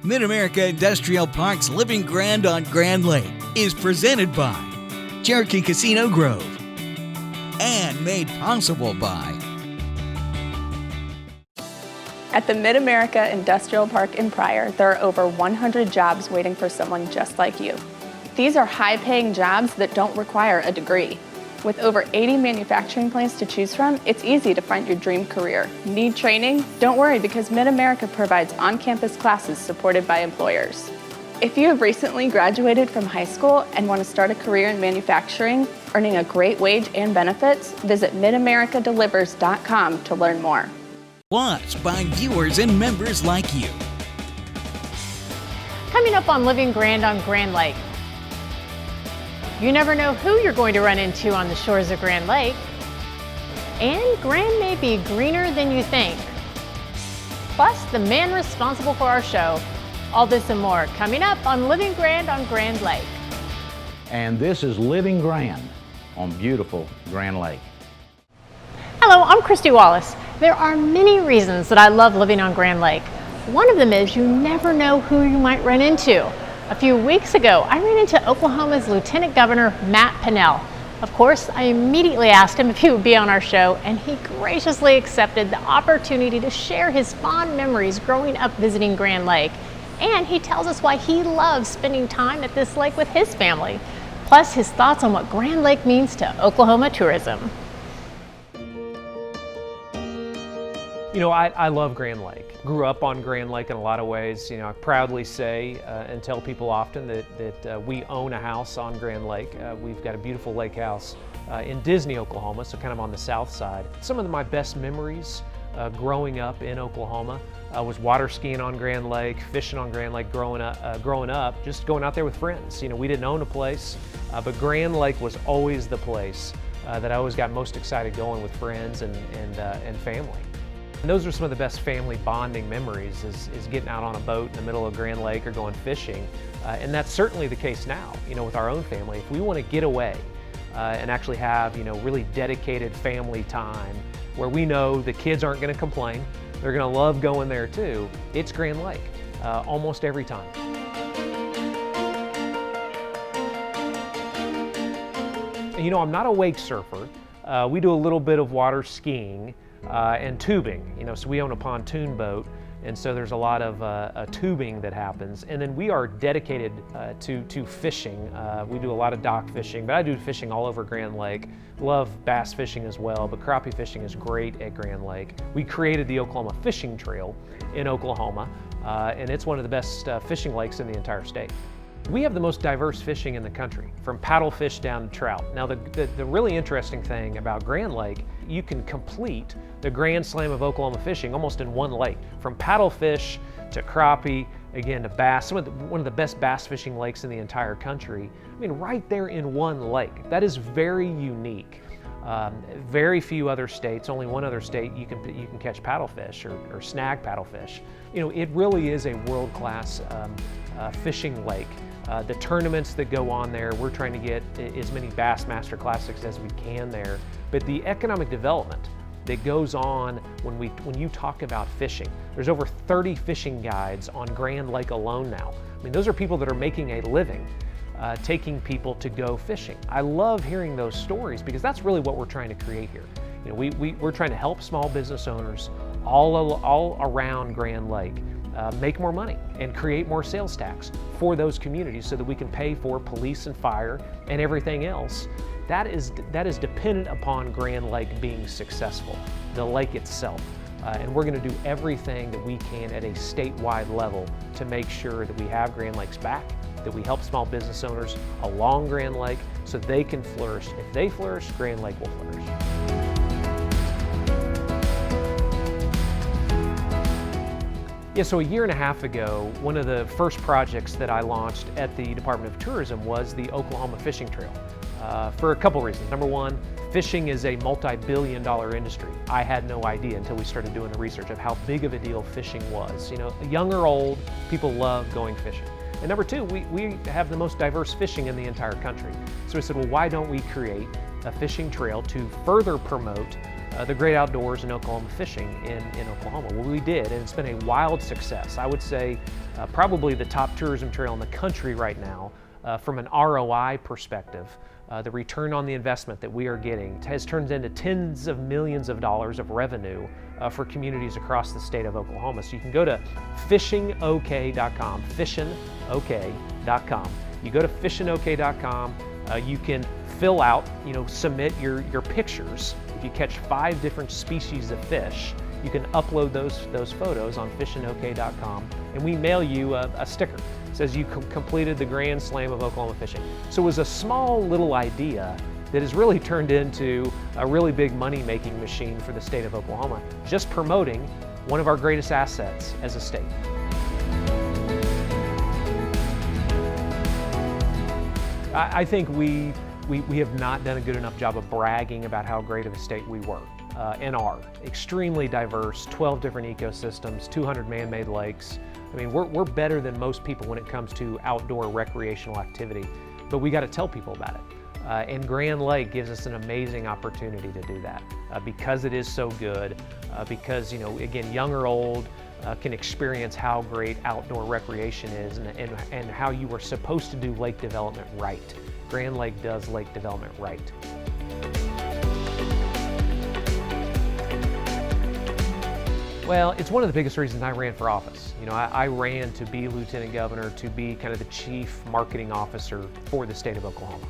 MidAmerica Industrial Park's Living Grand on Grand Lake is presented by Cherokee Casino Grove and made possible by At the MidAmerica Industrial Park in Pryor, there are over 100 jobs waiting for someone just like you. These are high-paying jobs that don't require a degree. With over 80 manufacturing plants to choose from, it's easy to find your dream career. Need training? Don't worry, because MidAmerica provides on-campus classes supported by employers. If you have recently graduated from high school and want to start a career in manufacturing, earning a great wage and benefits, visit MidAmericaDelivers.com to learn more. Watched by viewers and members like you. Coming up on Living Grand on Grand Lake. You never know who you're going to run into on the shores of Grand Lake. And Grand may be greener than you think. Plus, the man responsible for our show. All this and more coming up on Living Grand on Grand Lake. And this is Living Grand on beautiful Grand Lake. Hello, I'm Christy Wallace. There are many reasons that I love living on Grand Lake. One of them is you never know who you might run into. A few weeks ago, I ran into Oklahoma's Lieutenant Governor, Matt Pinnell. Of course, I immediately asked him if he would be on our show, and he graciously accepted the opportunity to share his fond memories growing up visiting Grand Lake. And he tells us why he loves spending time at this lake with his family, plus his thoughts on what Grand Lake means to Oklahoma tourism. You know, I love Grand Lake. Grew up on Grand Lake in a lot of ways. You know, I proudly say and tell people often that we own a house on Grand Lake. We've got a beautiful lake house in Disney, Oklahoma, so kind of on the south side. Some of my best memories growing up in Oklahoma was water skiing on Grand Lake, fishing on Grand Lake growing up, just going out there with friends. You know, we didn't own a place, but Grand Lake was always the place that I always got most excited going with friends and family. And those are some of the best family bonding memories is getting out on a boat in the middle of Grand Lake or going fishing. And that's certainly the case now, you know, with our own family. If we want to get away and actually have, you know, really dedicated family time where we know the kids aren't going to complain, they're going to love going there too, it's Grand Lake almost every time. And, you know, I'm not a wake surfer. We do a little bit of water skiing and tubing, you know, so we own a pontoon boat, and so there's a lot of tubing that happens. And then we are dedicated to fishing. We do a lot of dock fishing, but I do fishing all over Grand Lake. Love bass fishing as well, but crappie fishing is great at Grand Lake. We created the Oklahoma Fishing Trail in Oklahoma, and it's one of the best fishing lakes in the entire state. We have the most diverse fishing in the country, from paddlefish down to trout. Now the really interesting thing about Grand Lake, you can complete the Grand Slam of Oklahoma fishing almost in one lake. From paddlefish to crappie, again to bass, one of the best bass fishing lakes in the entire country. I mean, right there in one lake. That is very unique. Very few other states, only one other state you can catch paddlefish or snag paddlefish. You know, it really is a world-class fishing lake. The tournaments that go on there, we're trying to get as many Bassmaster Classics as we can there. But the economic development that goes on when you talk about fishing, there's over 30 fishing guides on Grand Lake alone now. I mean, those are people that are making a living taking people to go fishing. I love hearing those stories because that's really what we're trying to create here. You know, we're trying to help small business owners all around Grand Lake make more money and create more sales tax for those communities so that we can pay for police and fire and everything else. That is dependent upon Grand Lake being successful, the lake itself. And we're going to do everything that we can at a statewide level to make sure that we have Grand Lake's back, that we help small business owners along Grand Lake so they can flourish. If they flourish, Grand Lake will flourish. Yeah, so a year and a half ago, one of the first projects that I launched at the Department of Tourism was the Oklahoma Fishing Trail for a couple reasons. Number one, fishing is a multi-billion-dollar industry. I had no idea until we started doing the research of how big of a deal fishing was. You know, young or old, people love going fishing. And number two, we have the most diverse fishing in the entire country. So we said, well, why don't we create a fishing trail to further promote the great outdoors in Oklahoma fishing in Oklahoma. Well, we did, and it's been a wild success. I would say probably the top tourism trail in the country right now from an ROI perspective. The return on the investment that we are getting has turned into tens of millions of dollars of revenue for communities across the state of Oklahoma. So you can go to fishingok.com, fishingok.com. You go to fishingok.com, you can fill out, submit your pictures. If you catch 5 different species of fish, you can upload those photos on fishingok.com, and we mail you a sticker. It says you completed the Grand Slam of Oklahoma fishing. So it was a small little idea that has really turned into a really big money-making machine for the state of Oklahoma, just promoting one of our greatest assets as a state. I think we have not done a good enough job of bragging about how great of a state we were and are. Extremely diverse, 12 different ecosystems, 200 man-made lakes. I mean, we're better than most people when it comes to outdoor recreational activity, but we got to tell people about it. And Grand Lake gives us an amazing opportunity to do that because it is so good, because, again, young or old can experience how great outdoor recreation is and how you are supposed to do lake development right. Grand Lake does lake development right. Well, it's one of the biggest reasons I ran for office. I ran to be lieutenant governor, to be kind of the chief marketing officer for the state of Oklahoma,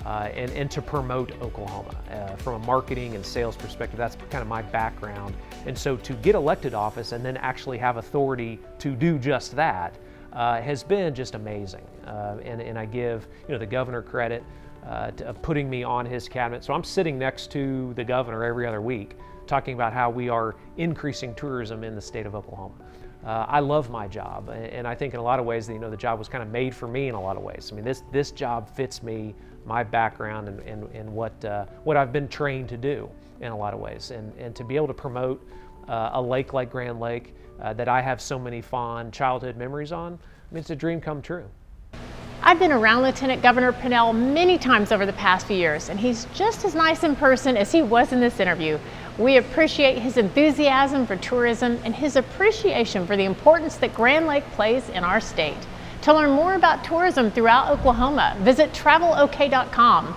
and to promote Oklahoma. From a marketing and sales perspective, that's kind of my background. And so to get elected office and then actually have authority to do just that has been just amazing. And I give the governor credit to putting me on his cabinet. So I'm sitting next to the governor every other week talking about how we are increasing tourism in the state of Oklahoma. I love my job, and I think in a lot of ways, the job was kind of made for me in a lot of ways. I mean, this job fits me, my background, and what I've been trained to do in a lot of ways. And to be able to promote a lake like Grand Lake that I have so many fond childhood memories on, I mean, it's a dream come true. I've been around Lieutenant Governor Pinnell many times over the past few years, and he's just as nice in person as he was in this interview. We appreciate his enthusiasm for tourism and his appreciation for the importance that Grand Lake plays in our state. To learn more about tourism throughout Oklahoma, visit travelok.com.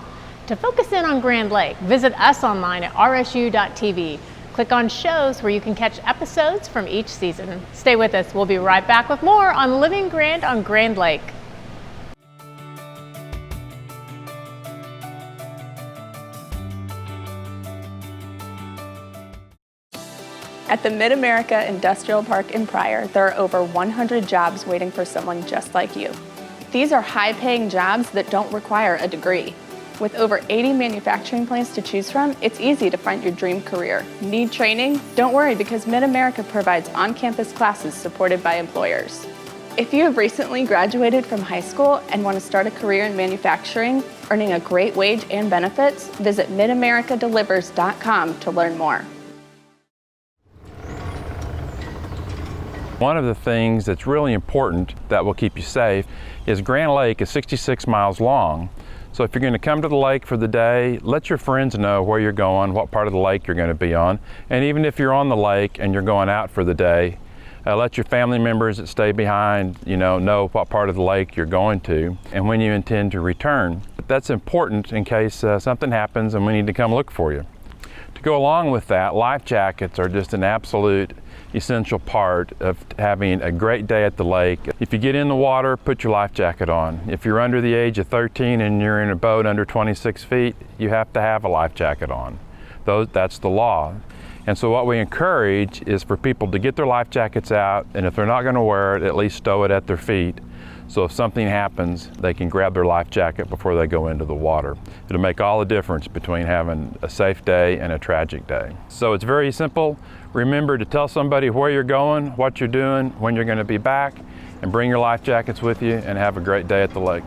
To focus in on Grand Lake, visit us online at rsu.tv. Click on shows where you can catch episodes from each season. Stay with us. We'll be right back with more on Living Grand on Grand Lake. At the MidAmerica Industrial Park in Pryor, there are over 100 jobs waiting for someone just like you. These are high-paying jobs that don't require a degree. With over 80 manufacturing plants to choose from, it's easy to find your dream career. Need training? Don't worry, because MidAmerica provides on-campus classes supported by employers. If you have recently graduated from high school and want to start a career in manufacturing, earning a great wage and benefits, visit MidAmericaDelivers.com to learn more. One of the things that's really important that will keep you safe is Grand Lake is 66 miles long. So if you're going to come to the lake for the day, let your friends know where you're going, what part of the lake you're going to be on. And even if you're on the lake and you're going out for the day, let your family members that stay behind, know what part of the lake you're going to and when you intend to return. That's important in case something happens and we need to come look for you. To go along with that, life jackets are just an absolute essential part of having a great day at the lake. If you get in the water, put your life jacket on. If you're under the age of 13 and you're in a boat under 26 feet, you have to have a life jacket on. That's the law. And so what we encourage is for people to get their life jackets out, and if they're not going to wear it, at least stow it at their feet. So if something happens, they can grab their life jacket before they go into the water. It'll make all the difference between having a safe day and a tragic day. So it's very simple. Remember to tell somebody where you're going, what you're doing, when you're going to be back, and bring your life jackets with you and have a great day at the lake.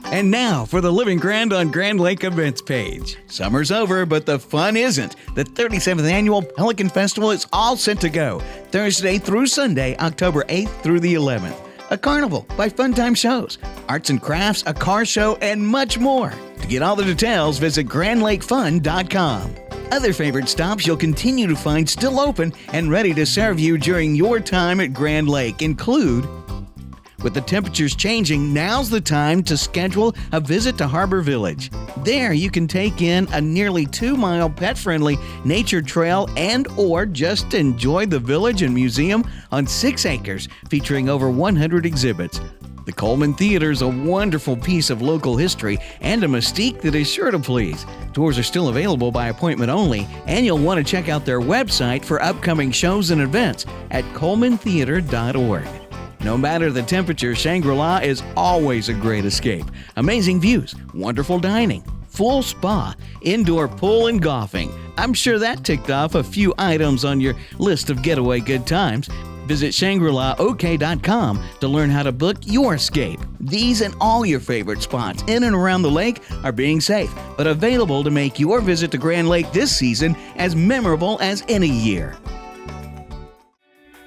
And now for the Living Grand on Grand Lake events page. Summer's over, but the fun isn't. The 37th Annual Pelican Festival is all set to go Thursday through Sunday, October 8th through the 11th. a carnival by Funtime Shows, arts and crafts, a car show, and much more. To get all the details, visit grandlakefun.com. Other favorite stops you'll continue to find still open and ready to serve you during your time at Grand Lake include: with the temperatures changing, now's the time to schedule a visit to Harbor Village. There you can take in a nearly 2-mile pet-friendly nature trail and/or just enjoy the village and museum on 6 acres featuring over 100 exhibits. The Coleman Theater is a wonderful piece of local history and a mystique that is sure to please. Tours are still available by appointment only, and you'll want to check out their website for upcoming shows and events at colemantheater.org. No matter the temperature, Shangri-La is always a great escape. Amazing views, wonderful dining, full spa, indoor pool and golfing. I'm sure that ticked off a few items on your list of getaway good times. Visit ShangriLaOK.com to learn how to book your escape. These and all your favorite spots in and around the lake are being safe, but available to make your visit to Grand Lake this season as memorable as any year.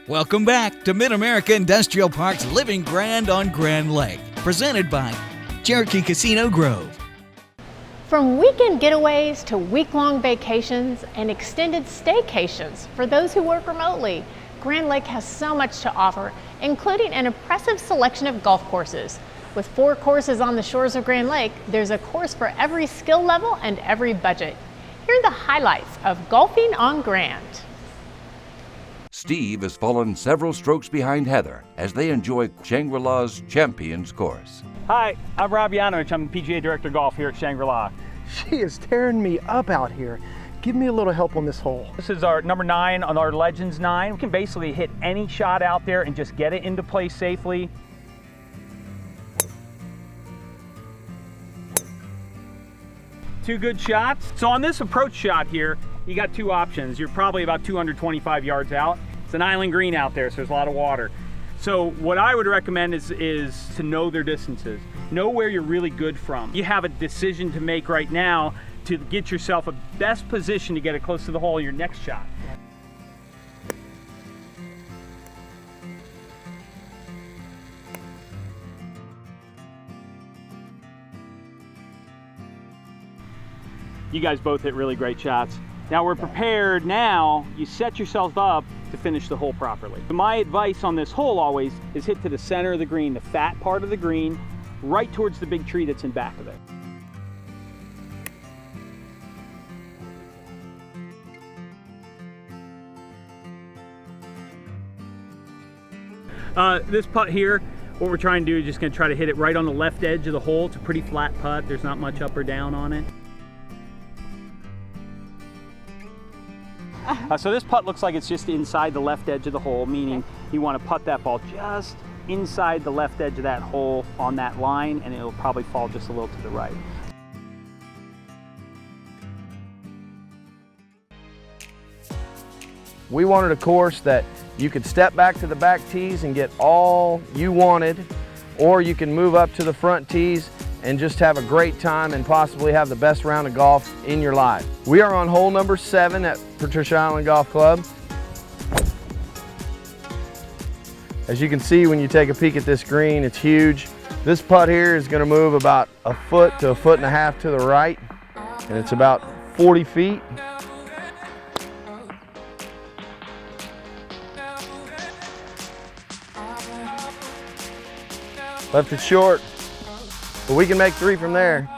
Welcome back to MidAmerica Industrial Park's Living Grand on Grand Lake, presented by Cherokee Casino Grove. From weekend getaways to week-long vacations and extended staycations for those who work remotely, Grand Lake has so much to offer, including an impressive selection of golf courses. With 4 courses on the shores of Grand Lake, there's a course for every skill level and every budget. Here are the highlights of golfing on Grand. Steve has fallen several strokes behind Heather as they enjoy Shangri-La's Champions Course. Hi, I'm Rob Yanovich. I'm PGA Director of Golf here at Shangri-La. She is tearing me up out here. Give me a little help on this hole. This is our number 9 on our Legends 9. We can basically hit any shot out there and just get it into place safely. Two good shots. So on this approach shot here, you got 2 options. You're probably about 225 yards out. It's an island green out there, so there's a lot of water. So what I would recommend is to know their distances. Know where you're really good from. You have a decision to make right now to get yourself a best position to get it close to the hole in your next shot. You guys both hit really great shots. Now we're prepared. Now you set yourself up to finish the hole properly. My advice on this hole always is hit to the center of the green, the fat part of the green, right towards the big tree that's in back of it. This putt here, what we're trying to do is just going to try to hit it right on the left edge of the hole. It's a pretty flat putt. There's not much up or down on it. So this putt looks like it's just inside the left edge of the hole, meaning you want to putt that ball just inside the left edge of that hole on that line, and it'll probably fall just a little to the right. We wanted a course that you could step back to the back tees and get all you wanted, or you can move up to the front tees and just have a great time and possibly have the best round of golf in your life. We are on hole number 7 at Patricia Island Golf Club. As you can see when you take a peek at this green, it's huge. This putt here is going to move about a foot to a foot and a half to the right, and it's about 40 feet. Left it short, but we can make 3 from there.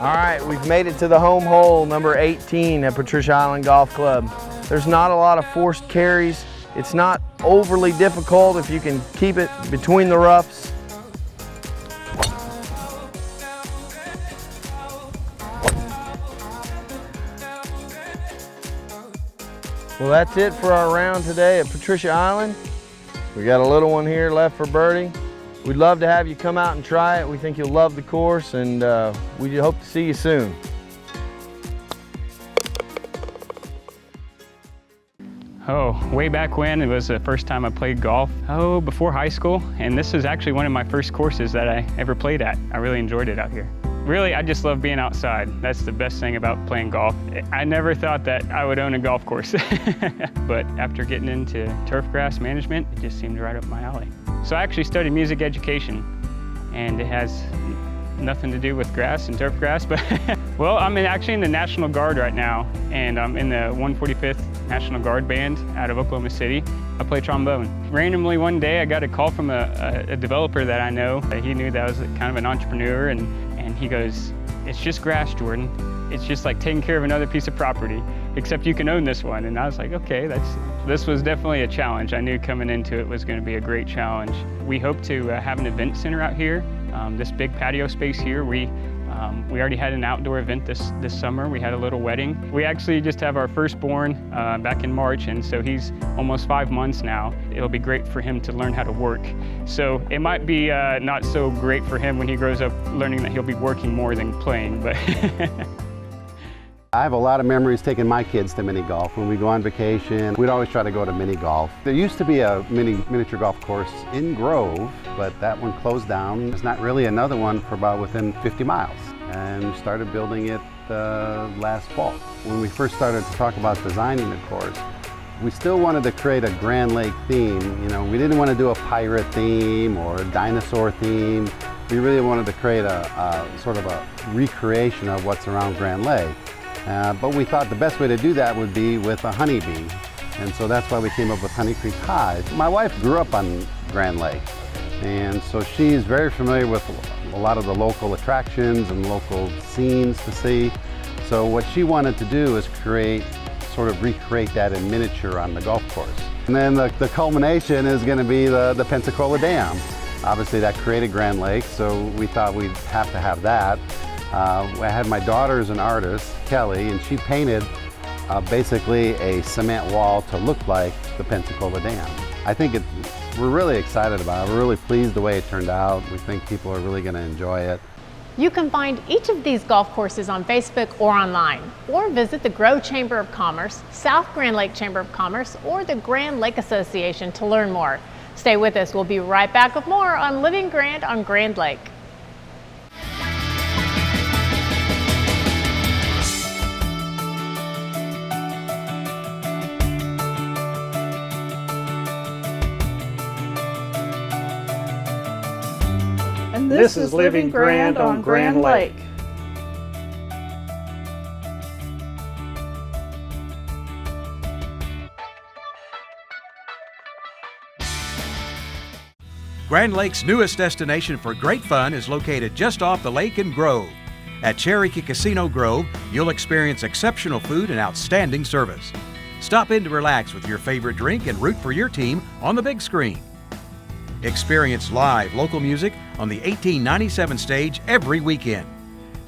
All right, we've made it to the home hole, number 18 at Patricia Island Golf Club. There's not a lot of forced carries. It's not overly difficult if you can keep it between the roughs. Well, that's it for our round today at Patricia Island. We got a little one here left for birdie. We'd love to have you come out and try it. We think you'll love the course, and we hope to see you soon. Oh, way back when, it was the first time I played golf. Oh, before high school, and this was actually one of my first courses that I ever played at. I really enjoyed it out here. Really, I just love being outside. That's the best thing about playing golf. I never thought that I would own a golf course, but after getting into turf grass management, it just seemed right up my alley. So I actually studied music education, and it has nothing to do with grass and turf grass, but well, I'm actually in the National Guard right now, and I'm in the 145th National Guard Band out of Oklahoma City. I play trombone. Randomly one day I got a call from a developer that I know. He knew that I was kind of an entrepreneur, and he goes, "It's just grass, Jordan. It's just like taking care of another piece of property, except you can own this one." And I was like, okay, this was definitely a challenge. I knew coming into it was going to be a great challenge. We hope to have an event center out here. This big patio space here, we already had an outdoor event this summer. We had a little wedding. We actually just have our firstborn back in March, and so he's almost 5 months now. It'll be great for him to learn how to work. So it might be not so great for him when he grows up learning that he'll be working more than playing, but I have a lot of memories taking my kids to mini golf. When we go on vacation, we'd always try to go to mini golf. There used to be a miniature golf course in Grove, but that one closed down. There's not really another one for about within 50 miles. And we started building it last fall. When we first started to talk about designing the course, we still wanted to create a Grand Lake theme. You know, we didn't want to do a pirate theme or a dinosaur theme. We really wanted to create a sort of a recreation of what's around Grand Lake. But we thought the best way to do that would be with a honeybee. And so that's why we came up with Honey Creek Hive. My wife grew up on Grand Lake, and so she's very familiar with a lot of the local attractions and local scenes to see. So what she wanted to do is sort of recreate that in miniature on the golf course. And then the culmination is going to be the Pensacola Dam. Obviously that created Grand Lake, so we thought we'd have to have that. I had my daughter as an artist, Kelly, and she painted basically a cement wall to look like the Pensacola Dam. I think we're really excited about it. We're really pleased the way it turned out. We think people are really going to enjoy it. You can find each of these golf courses on Facebook or online, or visit the Grove Chamber of Commerce, South Grand Lake Chamber of Commerce, or the Grand Lake Association to learn more. Stay with us. We'll be right back with more on Living Grand on Grand Lake. This is Living Grand on Grand Lake. Grand Lake's newest destination for great fun is located just off the lake in Grove. At Cherokee Casino Grove, you'll experience exceptional food and outstanding service. Stop in to relax with your favorite drink and root for your team on the big screen. Experience live local music on the 1897 stage every weekend.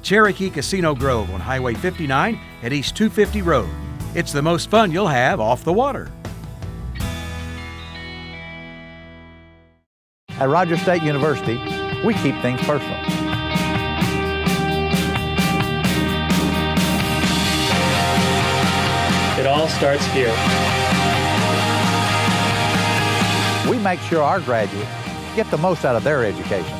Cherokee Casino Grove on Highway 59 at East 250 Road. It's the most fun you'll have off the water. At Rogers State University, we keep things personal. It all starts here. We make sure our graduates get the most out of their education.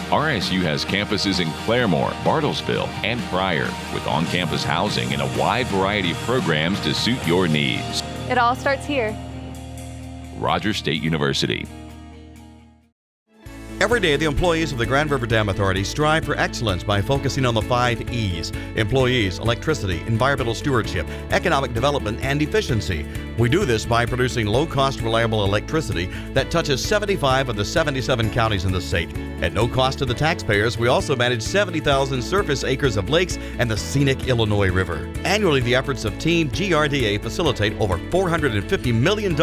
RSU has campuses in Claremore, Bartlesville, and Pryor, with on-campus housing and a wide variety of programs to suit your needs. It all starts here. Rogers State University. Every day, the employees of the Grand River Dam Authority strive for excellence by focusing on the 5 E's: employees, electricity, environmental stewardship, economic development, and efficiency. We do this by producing low-cost, reliable electricity that touches 75 of the 77 counties in the state. At no cost to the taxpayers, we also manage 70,000 surface acres of lakes and the scenic Illinois River. Annually, the efforts of Team GRDA facilitate over $450 million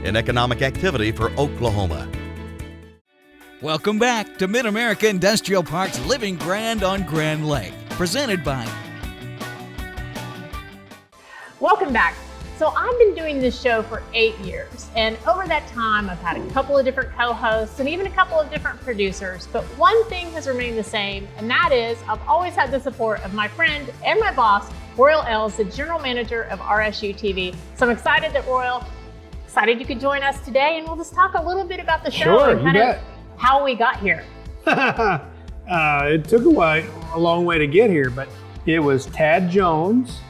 in economic activity for Oklahoma. Welcome back to MidAmerica Industrial Park's Living Grand on Grand Lake, presented by... Welcome back. So I've been doing this show for 8 years, and over that time I've had a couple of different co-hosts and even a couple of different producers, but one thing has remained the same, and that is I've always had the support of my friend and my boss, Royal Ells, the general manager of RSU TV. So I'm excited that excited you could join us today, and we'll just talk a little bit about the show and kind of how we got here. It took a long way to get here, but it was Tad Jones.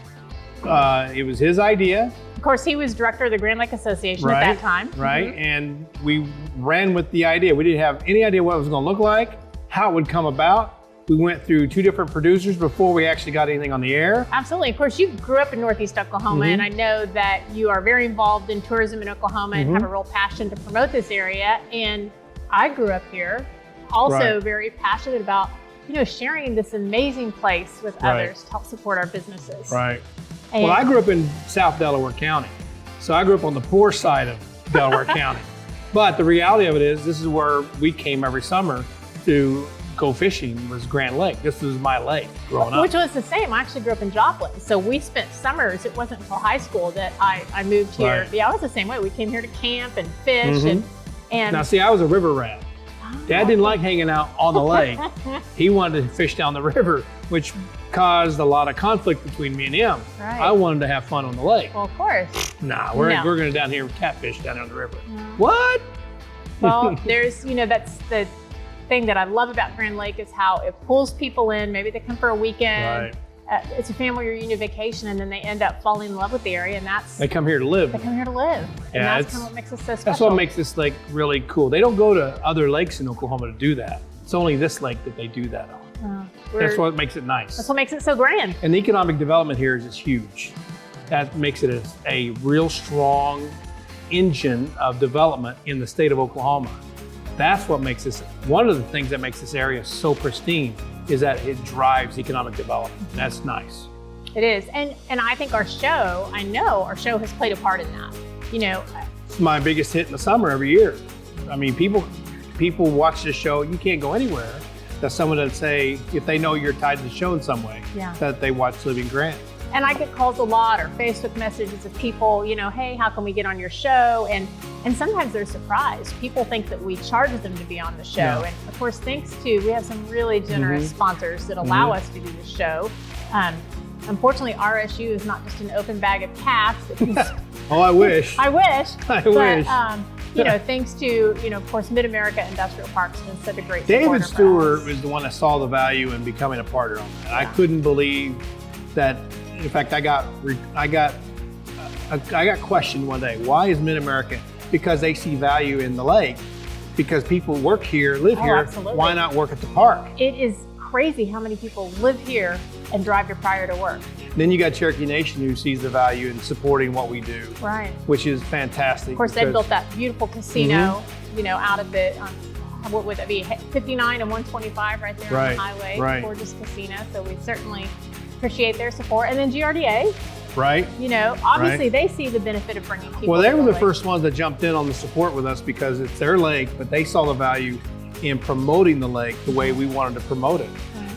It was his idea. Of course, he was director of the Grand Lake Association at that time. Right, and we ran with the idea. We didn't have any idea what it was going to look like, how it would come about. We went through 2 different producers before we actually got anything on the air. Absolutely. Of course, you grew up in Northeast Oklahoma, and I know that you are very involved in tourism in Oklahoma and have a real passion to promote this area. And I grew up here, also very passionate about, sharing this amazing place with others to help support our businesses. Right. And well, I grew up in South Delaware County, so I grew up on the poor side of Delaware County. But the reality of it is, this is where we came every summer to go fishing, was Grand Lake. This was my lake growing up. Which was the same. I actually grew up in Joplin. So we spent summers. It wasn't until high school that I moved here. Right. Yeah, I was the same way. We came here to camp and fish and Now see, I was a river rat. Dad didn't like hanging out on the lake. He wanted to fish down the river, which caused a lot of conflict between me and him. Right. I wanted to have fun on the lake. Well, of course. Nah, we're going down here catfish down on the river. No. What? Well, there's, that's the thing that I love about Grand Lake is how it pulls people in. Maybe they come for a weekend. Right. It's a family reunion vacation, and then they end up falling in love with the area, and they come here to live. They come here to live, and Yeah, that's kind of what makes us so special. That's what makes this lake really cool. They don't go to other lakes in Oklahoma to do that. It's only this lake that they do that on. That's what makes it nice. That's what makes it so grand. And the economic development here is just huge. That makes it a real strong engine of development in the state of Oklahoma. That's what makes this, one of the things that makes this area so pristine is that it drives economic development. That's nice. It is. And I think our show has played a part in that. It's my biggest hit in the summer every year. I mean, people watch this show, you can't go anywhere. That's someone that say, if they know you're tied to the show in some way, that they watch Living Grand. And I get calls a lot or Facebook messages of people, hey, how can we get on your show? And sometimes they're surprised. People think that we charge them to be on the show. No. And of course, thanks to, we have some really generous sponsors that allow us to do the show. Unfortunately, RSU is not just an open bag of cash. Oh, I wish. I wish. I wish. Thanks to, of course, MidAmerica Industrial Parks has been such a great David supporter Stewart was the one that saw the value in becoming a partner on that. I couldn't believe that. In fact, I got questioned one day. Why is MidAmerica? Because they see value in the lake. Because people work here, live here. Absolutely. Why not work at the park? It is crazy how many people live here and drive to Pryor to work. Then you got Cherokee Nation who sees the value in supporting what we do. Right. Which is fantastic. Of course, they built that beautiful casino, out of the, what would that be, 59 and 125 right there on the highway. Right. Gorgeous casino. So we certainly appreciate their support. And then GRDA. Right. Obviously they see the benefit of bringing people. Well, they were the lake. first ones that jumped in on the support with us because it's their lake, but they saw the value in promoting the lake the way we wanted to promote it.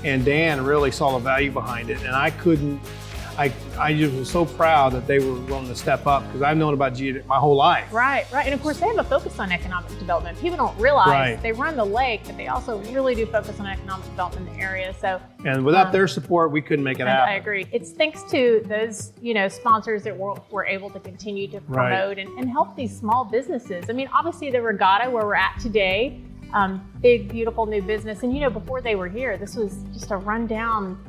And Dan really saw the value behind it. And I just was so proud that they were willing to step up because I've known about GRDA my whole life. Right. And of course they have a focus on economic development. People don't realize they run the lake, but they also really do focus on economic development in the area. So. And without their support, we couldn't make it happen. I agree. It's thanks to those, sponsors that we're able to continue to promote and help these small businesses. I mean, obviously the regatta where we're at today, big, beautiful new business. And before they were here, this was just a rundown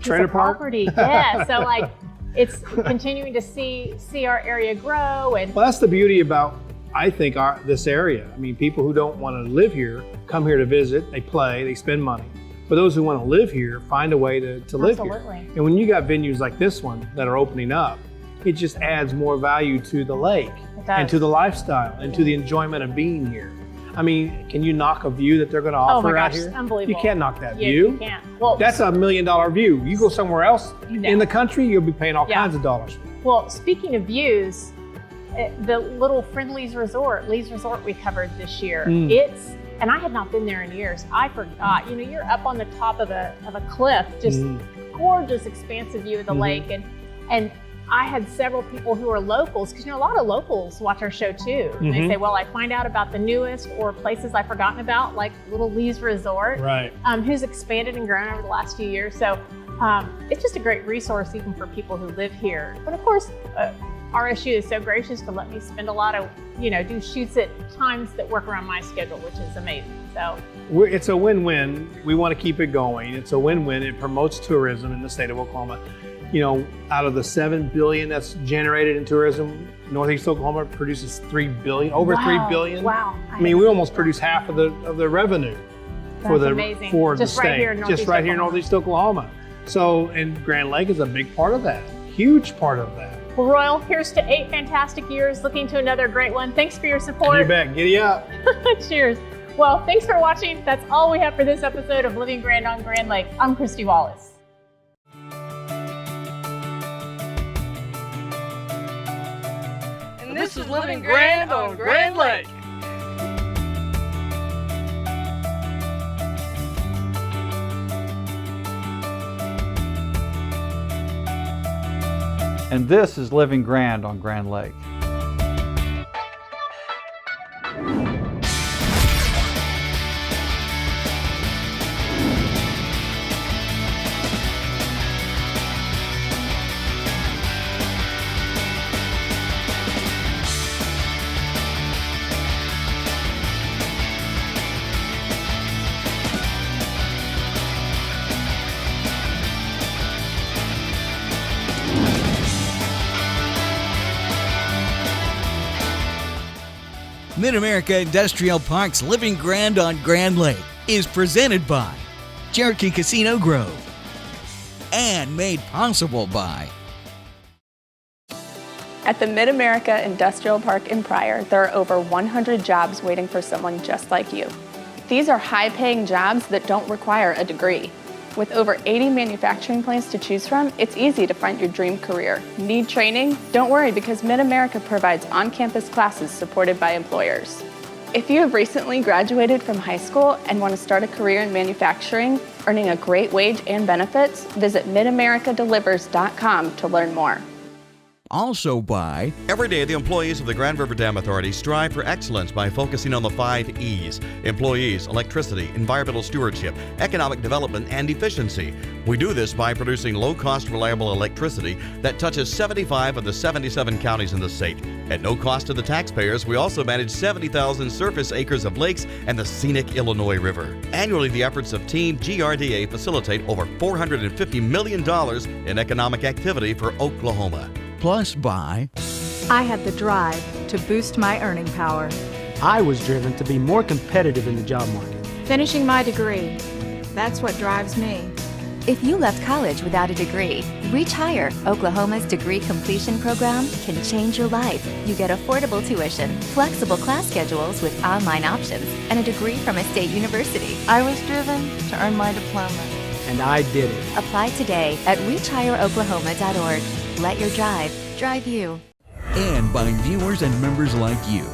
trailer park property. Yeah. So it's continuing to see our area grow. And well, that's the beauty about, I think, this area. I mean, people who don't want to live here come here to visit, they play, they spend money. For those who want to live here, find a way to live here. And when you got venues like this one that are opening up, it just adds more value to the lake and to the lifestyle and to the enjoyment of being here. I mean, can you knock a view that they're going to offer out here? Unbelievable. You can't knock that view. You can't. Well, that's $1 million view. You go somewhere else in the country, you'll be paying all kinds of dollars. Well, speaking of views, the little friend Lee's Resort we covered this year. And I had not been there in years. I forgot. You're up on the top of a cliff, just gorgeous, expansive view of the lake, and I had several people who are locals, because a lot of locals watch our show too. And they say, well, I find out about the newest or places I've forgotten about, like Little Lee's Resort, who's expanded and grown over the last few years. So it's just a great resource even for people who live here. But of course, RSU is so gracious to let me spend a lot of, do shoots at times that work around my schedule, which is amazing. So it's a win-win. We want to keep it going. It's a win-win. It promotes tourism in the state of Oklahoma. You know, out of the $7 billion that's generated in tourism, Northeast Oklahoma produces $3 billion, over $3 billion. Wow. I mean, we almost produce half of the revenue for the amazing. for Just the right state, here in just right here in Northeast Oklahoma. So, and Grand Lake is a big part of that, huge part of that. Well, Royal, here's to 8 fantastic years. Looking to another great one. Thanks for your support. You bet. Giddy up. Cheers. Well, thanks for watching. That's all we have for this episode of Living Grand on Grand Lake. I'm Christy Wallace. And this is Living Grand on Grand Lake. And this is Living Grand on Grand Lake. MidAmerica Industrial Park's Living Grand on Grand Lake is presented by Cherokee Casino Grove and made possible by At the MidAmerica Industrial Park in Pryor, there are over 100 jobs waiting for someone just like you. These are high-paying jobs that don't require a degree. With over 80 manufacturing plants to choose from, it's easy to find your dream career. Need training? Don't worry, because MidAmerica provides on-campus classes supported by employers. If you have recently graduated from high school and want to start a career in manufacturing, earning a great wage and benefits, visit MidAmericaDelivers.com to learn more. Also by Every day, the employees of the Grand River Dam Authority strive for excellence by focusing on the 5 E's: employees, electricity, environmental stewardship, economic development, and efficiency. We do this by producing low-cost, reliable electricity that touches 75 of the 77 counties in the state. At no cost to the taxpayers, we also manage 70,000 surface acres of lakes and the scenic Illinois River. Annually, the efforts of Team GRDA facilitate over $450 million in economic activity for Oklahoma. Plus by I had the drive to boost my earning power. I was driven to be more competitive in the job market. Finishing my degree, that's what drives me. If you left college without a degree, Reach Higher, Oklahoma's degree completion program, can change your life. You get affordable tuition, flexible class schedules with online options, and a degree from a state university. I was driven to earn my diploma. And I did it. Apply today at reachhigheroklahoma.org. Let your drive drive you. and by viewers and members like you.